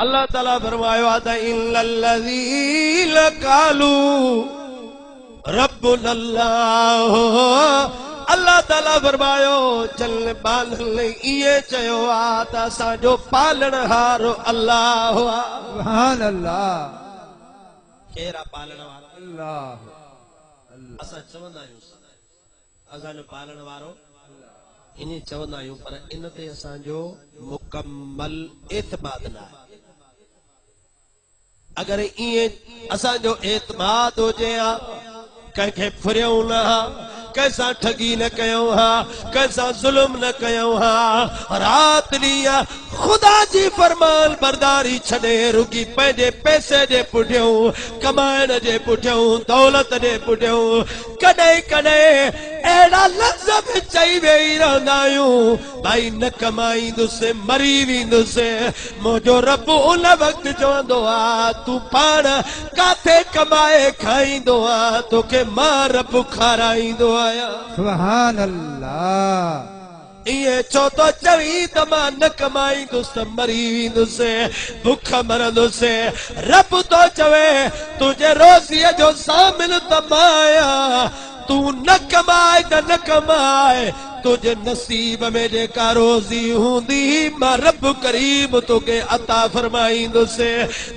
अल्लाह ताला फरमायो आता इल्लल्लज़ीन क़ालू रब्बुनल्लाह। अल्लाह ताला फरमायो चल बालन ये चयो आ त असांजो पालनहारो अल्लाह। सुभान अल्लाह। केरा पालण वारो अल्लाह। असां चवंदा आहियूं असांजो पालण वारो इन चवंदा आहियूं, पर इन ते असांजो मुकम्मल एतमाद न आहे। अगर इएं असांजो एतमाद हुजे हा, कंहिंखे फुरियूं न हा, कैसा ठगी न कयूं हा, कैसा जुल्म न कयूं हा, रात ॾींहुं खुदा जी फरमान बरदारी छॾे रुकी पंहिंजे पैसे जे पुठियूं, कमाइण जे पुठियूं, दौलत जे पुठियूं कॾहिं कॾहिं अहिड़ा लफ़्ज़ बि चई वेही रहंदा आहियूं, भाई न कमाईंदुसि मरी वेंदुसि। मुंहिंजो रब उन वक़्तु चवंदो आहे तूं पाण काथे कमाए खाईंदो आहे, तोखे मां रब खाराईंदो आहियां। सुभान अल्लाह। इए चो तो चवी त मां न कमाईंदुसि त मरी वेंदुसि, बुख मरंदुसि। रब तो चवे तुंहिंजे रोज़ीअ जो सामिल त मां आहियां, तू न कमाए त न कमाए, तुझे नसीब में जेका रोज़ी हूंदी मां रब करीम तोखे अता फरमाईंदुसि।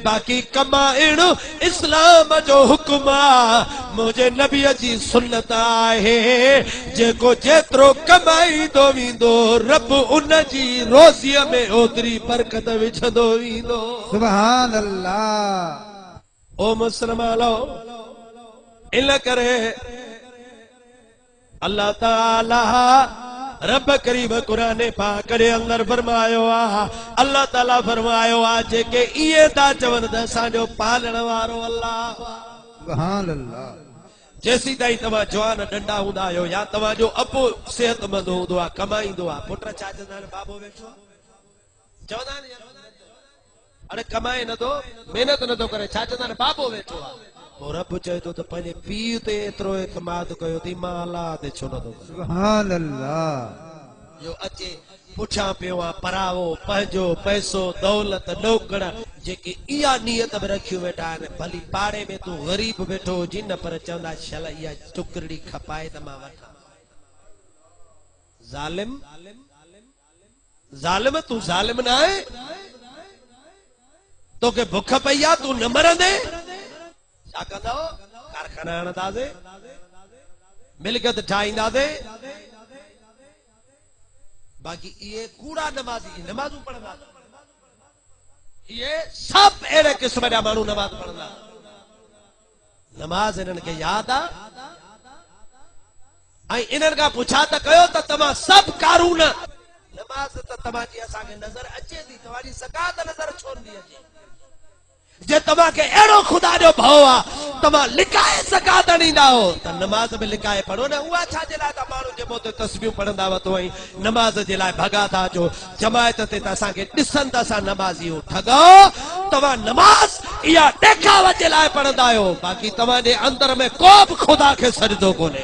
बाक़ी कमाइण इस्लाम जो हुक्म आहे, मुंहिंजे नबीअ जी सुन्नत आहे। जेको जेतिरो कमाईंदो वेंदो रब उन जी रोज़ीअ में ओतिरी बरकत विझंदो वेंदो। सुभान अल्लाह। ओ मुस्लमानो, इन करे अल्लाह ताला रब करीम कुरान पाक जे अंदर फरमायो आ, अल्लाह ताला फरमायो आ जेके इए था चवनि त असांजो पालण वारो अल्लाह। सुभान अल्लाह। जेसी ताईं तव्हां जवान डंडा हूंदा आहियो या तव्हांजो अबो सेहतमंद हूंदो आहे, कमाईंदो आहे, पुट छा चवंदा आहिनि बाबो वेठो चवंदा आहिनि अरे कमाए नथो, महिनत नथो करे, छा चवंदा आहिनि बाबो वेठो आहे। पोइ रब चए थो त पंहिंजे पीउ ते एतिरो एतमाद कयो थी, मां अल्लाह ते छो नथो कयां। सुभान अल्लाह। जो अचे पुठियां पियो आहे परावो, पंहिंजो पैसो दौलत नौकड़, जेके इहा नियत में रखियो वेठा आहिनि, भली पाड़े में तूं ग़रीब वेठो हुजी न, पर चवंदा शल इहा टुकड़ी खपाए त मां वठां। ज़ालिम ज़ालिम तूं ज़ालिम न आहे, तोखे बुख पई आहे तूं न मरंदे। छा कंदो? कारखाना हणंदासीं, मिलकत ठाहींदासीं, बाक़ी इहे कूड़ा नमाज़ी नमाज़ूं पढ़ंदा, इहे सभु अहिड़े क़िस्म जा माण्हू नमाज़ पढ़ंदा। नमाज़ इन्हनि खे यादि आहे, ऐं इन्हनि खां पुछा त कयो त तव्हां सभु कारून, नमाज़ त तव्हांजी असांखे नज़र अचे थी, तव्हांजी ज़कात नज़र छो नथी अचे? जे तव्हांखे अहिड़ो ख़ुदा जो भउ आहे, तव्हां लिकाए ज़कात ॾींदा हो त नमाज़ में लिकाए पढ़ो न। उहा छाजे लाइ त माण्हू जे मूं ते तस्बीहूं पढ़ंदा वतो ऐं नमाज़ जे लाइ भॻा था अचो, जमायत ते त असांखे ॾिसनि त असां नमाज़ियूं ठॻो। तव्हां नमाज़ इहा ॾेखाव जे लाइ पढ़ंदा आहियो, बाक़ी तव्हांजे अंदर में को बि ख़ुदा खे सजदो कोन्हे।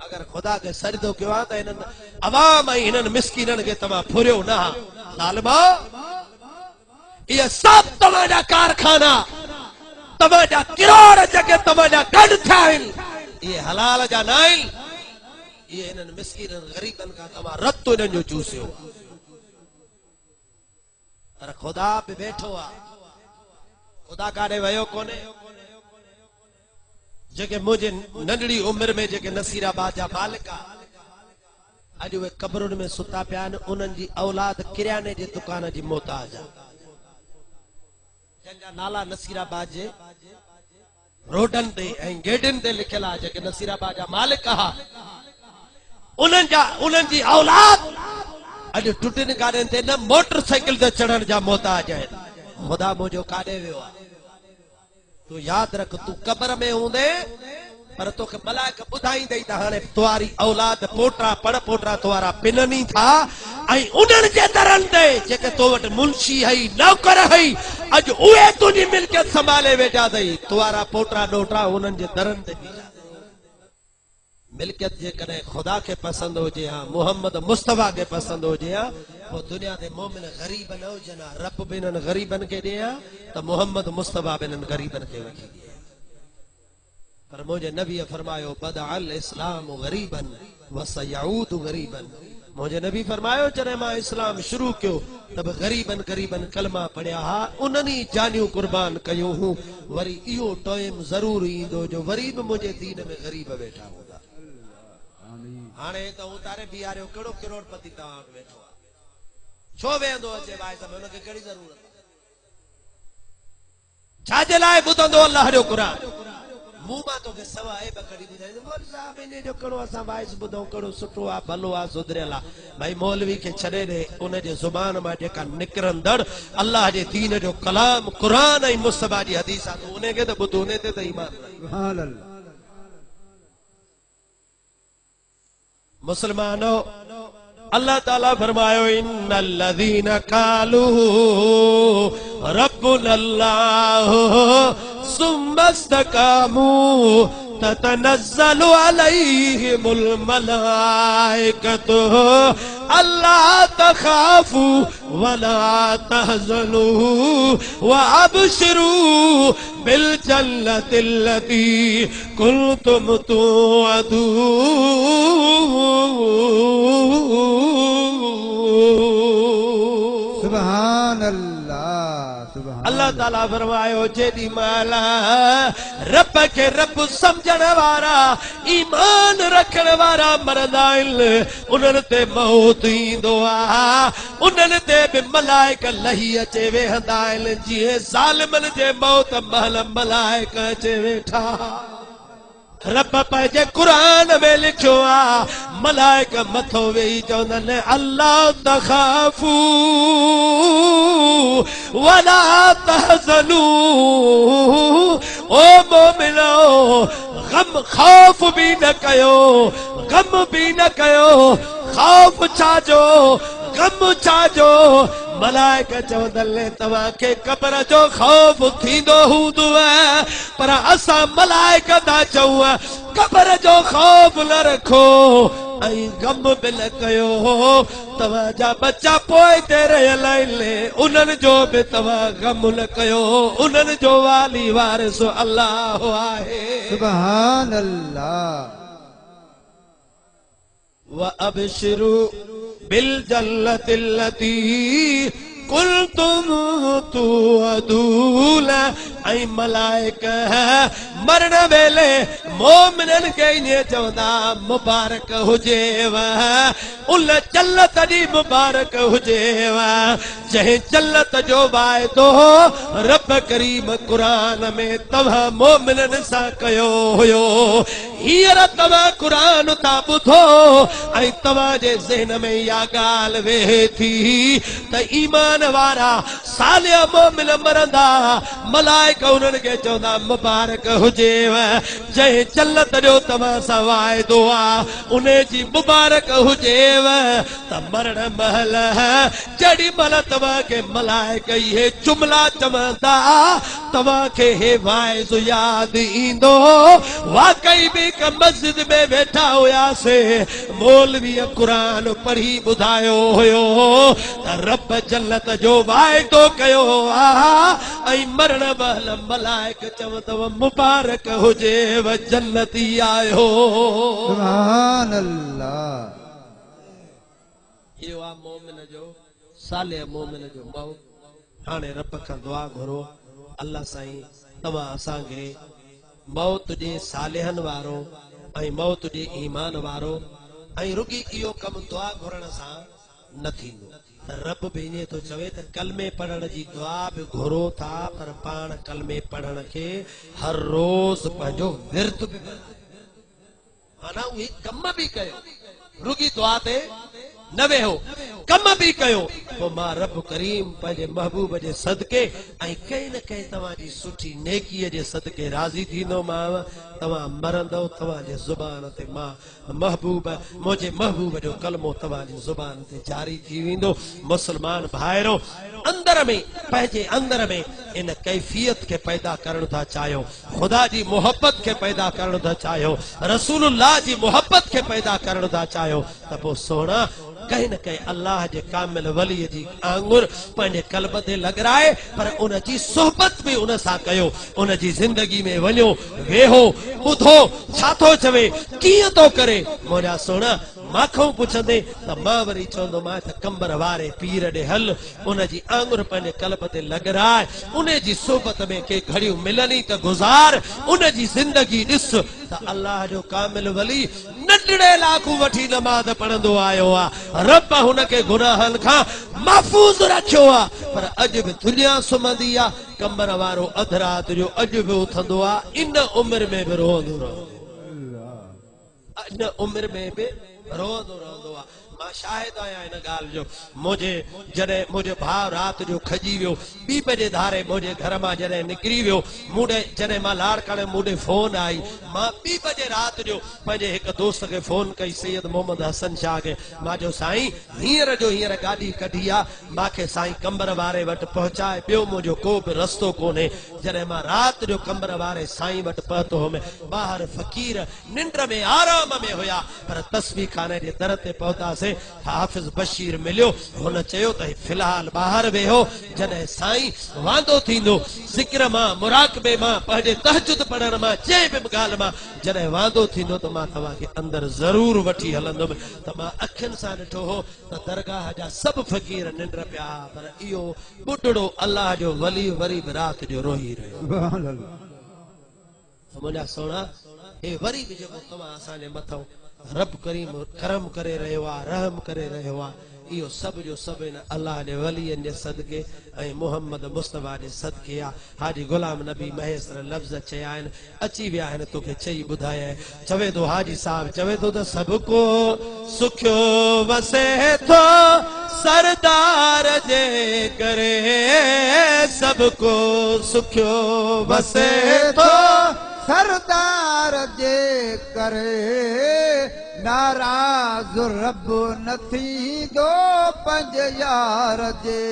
अगर खुदा खे सजदो कयो आहे त हिननि अवाम ऐं हिननि मिसकीननि खे तव्हां फुरियो न। ज़ालिमो, इहे सभु तव्हांजा कारखाना, तव्हांजा किरोड़ जेके तव्हांजा गॾु थिया आहिनि, इहे हलाल जा न आहिनि। इहे हिननि मिसकीननि ग़रीबनि खां तव्हां रतो हिननि जो चूसियो, पर ख़ुदा बि वेठो आहे। ख़ुदा काॾे वियो कोन्हे। जेके मुंहिंजे नंढड़ी उमिरि में जेके नसीराबाद जा मालिक आहे, अॼु उहे कब्रुनि में सुता पिया आहिनि, उन्हनि जी औलाद किरियाने जे दुकान जी मोहताज आहे, जंहिंजा नाला नसीराबाद जे रोडनि ते ऐं गेटनि ते लिखियल आहे। जेके नसीराबाद जा मालिक आहे, उन्हनि जी औलाद अॼु टुटियुनि गाॾियुनि ते न मोटरसाइकिल ते चढ़ण जा मोहताज आहिनि। ख़ुदा मुंहिंजो काॾे वियो आहे? तू याद रख, तू कब्र में हूंदे पर तोखे मलाइक ॿुधाईंदई त हाणे तुआरी औलाद पोटा पड़ पोटा तुआरा पिननी था, ऐं उन्हनि जे दरनि ते जेके तो वटि मुंशी हई नौकर हई, अॼु उहे तुंहिंजी मिल्कियत संभाले वेठा अथई। तुआरा पोटा ॾोटा उन्हनि जे दरनि ते बीठा। मिल्कियत जे कने खुदा के पसंद हो जे हां मोहम्मद मुस्तफा के पसंद हो जे हां वो दुनिया दे मोमिन गरीब न हो जना रब बिनन गरीबन के दे हां तो मोहम्मद मुस्तफा बिनन गरीबन के वठी दे पर मुझे नबी फरमायो बदअल इस्लाम गरीबन व सयऊद गरीबन मुझे नबी फरमायो जने मां इस्लाम शुरू क्यों तब गरीबन गरीबन कलमा पढ़िया हा उन्हनी जानियूं कुर्बान कयूं हूं वरी इहो टाइम जरूर ईंदो जो वरी भी मुझे दीन में गरीब बैठा हूंदा हाणे तो उतारे बिहारियो केड़ो करोड़पति तव्हां वटि वेठो आहे छो वेंदो अचे भाई साहब उनखे कहिड़ी ज़रूरत छाजे लाइ ॿुधंदो अल्लाह जो क़ुर मुंह मां तोखे सवा ऐब कढी ॿुधाईंदो मौलवी साहब इन जो कहिड़ो असां वाइस ॿुधूं कहिड़ो सुठो आहे भलो आहे सुधरियल आहे भाई मौलवी खे छॾे ॾे उन जे ज़ुबान मां जेका निकिरंदड़ अल्लाह जे दीन जो कलाम क़ुर ऐं मुस्तफा जी हदीस आहे उनखे त ॿुध उन ते त ईमान सुभान अल्लाह मुसलमानो अल्लाह ताला फरमायो इन्नल्लज़ीना क़ालू रब्बुनल्लाहु सुम्मा इस्तक़ामू ततनज़्ज़लु अलैहिमुल मलाइकतु अल्ला तखाफू वला तहज़नू व अबशिरू बिल जन्नतिल्लती कुंतुम तुअदून सुभान अल्लाह सुभान अल्लाह ताला फरमायो जेडी माला रब के रब समझण वारा ईमान रखण वारा मरदा आहिन उन्हनि ते मौत ईंदो आहे उन्हनि ते बि मलाइक लही अचे वेहंदा आहिनि जीअं ज़ालिमनि जे मौत महल मलाइक अचे वेठा रब पंहिंजे क़ुर में लिखियो आहे मलाइक मथो वेही चवंदा आहिनि अल्लाह तखाफू वला तहज़नू ओ मोमिनो गम खौफ भी न कयो गम भी न कयो खौफ छाजो गम छाजो मलाइक चवंदले तव्हांखे क़ब्र जो खौफ थींदो हूंदो पर असां मलाइक था चऊं क़ब्र जो खौफ न रखो ऐं गम बि न कयो तव्हांजा बच्चा पोइ ते रहियल आहिनि उन्हनि जो बि तव्हां गम न कयो उन्हनि जो वाली वारिस अल्लाह आहे सुभान अल्लाह व अबशिरू बिल जन्नतिल्लती कुंतुम तुअदून ऐं मलाइक मरण वेले मोमिननि खे ईअं चवंदा मुबारक हुजेव उन जन्नत जी मुबारक हुजेव जंहिं जन्नत जो वाइदो रब करीम क़ुर में तव्हां मोमिननि सां कयो हुयो हींअर तव्हां क़ुर था ॿुधो ऐं तव्हांजे ज़हन में इहा ॻाल्हि वेहे थी त ईमान वारा सालिया मोमिन मरंदा मलाइक उन्हनि खे चवंदा मुबारक हुजेव जंहिं जन्नत जो तव्हां सां वाइदो आहे उन जी मुबारक हुजेव त मरण महल जेॾी महिल तव्हांखे मलाइक इहे जुमला चवंदा तव्हांखे हे वाइज़ो यादि ईंदो वाकई बि हिक मस्जिद में वेठा हुयासीं मौलवीअ क़ुर पढ़ी ॿुधायो हुयो त रब जन्नत जो वाइदो कयो ऐं मरण महल मलाइक चवंदव मुबारक हुजेव जन्नती आयो सुभान अल्लाह इहो आहे मोमिन जो साले मोमिन जो मौत हाणे रब खां दुआ घुरो अल्लाह साईं तव्हां असांखे मौत जे सालिहनि वारो ऐं मौत जे ईमान वारो ऐं रुगी इहो कमु दुआ घुरण सां न थींदो रब भी ईअं थो चवे त कलमे पढ़ण जी दुआ बि घुरो था पर पाण कलमे पढ़ण खे हर रोज़ पंहिंजो विर्त बि माना उहे कम बि कयो रुगी दुआ ते न वेहो कम बि कयो पोइ मां रब करीम पंहिंजे महबूब जे सदके ऐं कंहिं न कंहिं तव्हांजी सुठी नेकीअ जे सदके राज़ी थींदोमांव तव्हां मरंदव तव्हांजे ज़ुबान ते मां महबूब मुंहिंजे महबूब जो कलमो तव्हांजी ज़ुबान ते जारी थी वेंदो मुस्लमान भाइरो अंदर में पंहिंजे अंदर में इन कैफियत के पैदा करण था चाहियो खुदा जी मोहब्बत के पैदा करण था चाहियो रसूलुल्लाह जी मोहब्बत के पैदा करण था चाहियो त पोइ सोना कहीं न कहीं अल्लाह जे कामिल वली जी आंगुर पंहिंजे कल्ब ते लॻराए पर उन जी सोहबत भी उन सां कयो उन जी जिंदगी में वञो वेहो ॿुधो छा थो चवे कीअं थो करे मुंहिंजा सोना माखो पुछंदे त मां वरी चवंदोमांइ त कंबर वारे पीर ॾे हल उन जी आंगुर पंहिंजे कल्ब ते लॻराए उन जी सोहबत में के घड़ियूं मिलनी त गुज़ार उन जी जिंदगी ॾिस त अल्लाह जो कामिल वली नंढड़े लाखू वठी नमाज़ पढ़ंदो आयो आहे रब हुनखे गुनाहनि खां महफूज़ रखियो आहे पर अॼु बि दुनिया सुम्हंदी आहे कंबर वारो अधु राति जो अॼु बि उथंदो आहे इन उमिरि में बि रोअंदो रहंदो इन उमिरि में बि रोअंदो रहंदो आहे मां शाहिद आहियां इन ॻाल्हि जो जॾहिं मुंहिंजो भाउ राति जो खजी वियो 2 बजे धारे मुंहिंजे घर मां जॾहिं निकिरी वियो मूंॾे जॾहिं मां लाड़काणे मूंॾे फोन आई मां 2 बजे राति जो पंहिंजे हिकु दोस्त खे फोन कई सैयद मोहम्मद हसन शाह खे मां चयो साईं हींअर गाॾी कढी आहे मूंखे साईं कंबर वारे वटि पहुचाए ॿियो मुंहिंजो को बि रस्तो कोन्हे जॾहिं मां राति जो कंबर वारे साईं वटि पहुतो हुउमि ॿाहिरि फ़क़ीर निंड में आराम में हुया पर तस्वीर खाने जे दर ते पहुतासीं हाफ़िज़ बशीर मिलियो हुन चयो त फ़िलहाल ॿाहिरि वेहो जॾहिं साईं वांदो थींदो ज़िक्र मां मुराक़बे मां पंहिंजे तहजुद पढ़ण मां जंहिं बि ॻाल्हि मां जॾहिं वांदो थींदो त मां तव्हांखे अंदरि ज़रूर वठी हलंदुमि त मां अखियुनि सां ॾिठो हो त दरगाह जा सभु फ़क़ीर निंड पिया पर इहो ॿुढड़ो अल्लाह जो वली वरी बि राति जो रोई रहियो मुंहिंजा सोना हे वरी बि जेको तव्हां असांजे मथां रब करीम करम करे रहियो आहे रहम करे रहियो आहे इहो सभु जो सभु इन अल्लाह जे वलीअनि जे सदके ऐं मोहम्मद मुस्तफ़ा जे सदके आहे हाजी गुलाम नबी महेसर लफ़्ज़ चया आहिनि अची विया आहिनि तोखे चई ॿुधाया चवे थो हाजी साहब चवे थो त सभु को सुखियो वसे थो सरदार जे करे सभु को सुखियो वसे थो सरदार जे करे नाराज़ रब न थींदो पंज यार जे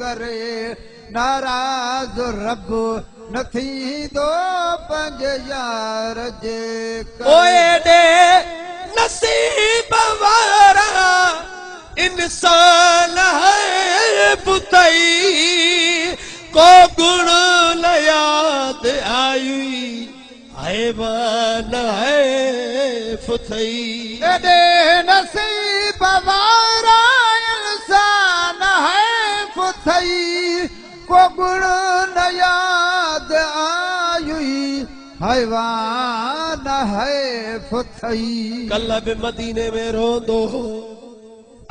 करे नाराज़ रब न थींदो पंज यार जे करे नसीब वारा इंसान है पुतई को गुण न याद आई हैवान है फुथई एडे नसीब वारा इंसान है फुथई को गुण न याद आयुई हैवान है फुथई कल बि मदीने में रोंदो हो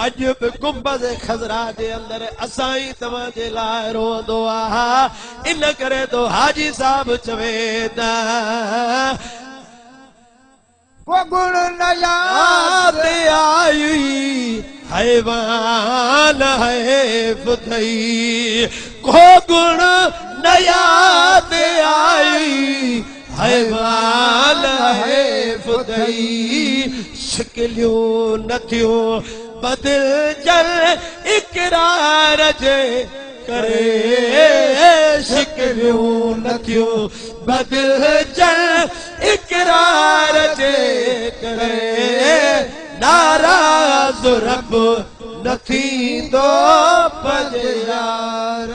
अॼु बि गुंबद खज़रा जे अंदरि असां ई तव्हां जे लाइ रोअंदो आहे इन करे तो हाजी साहब चवे त को गुण न याद आई हैवान है फुथई को गुण न याद आई हैवान है फुथई शिकिलियूं न थियूं बदिल जल इकरार जे करे शिकिलियूं न थियूं बदिल जल इकरार जे करे नाराज़ रब न थींदो पंज यार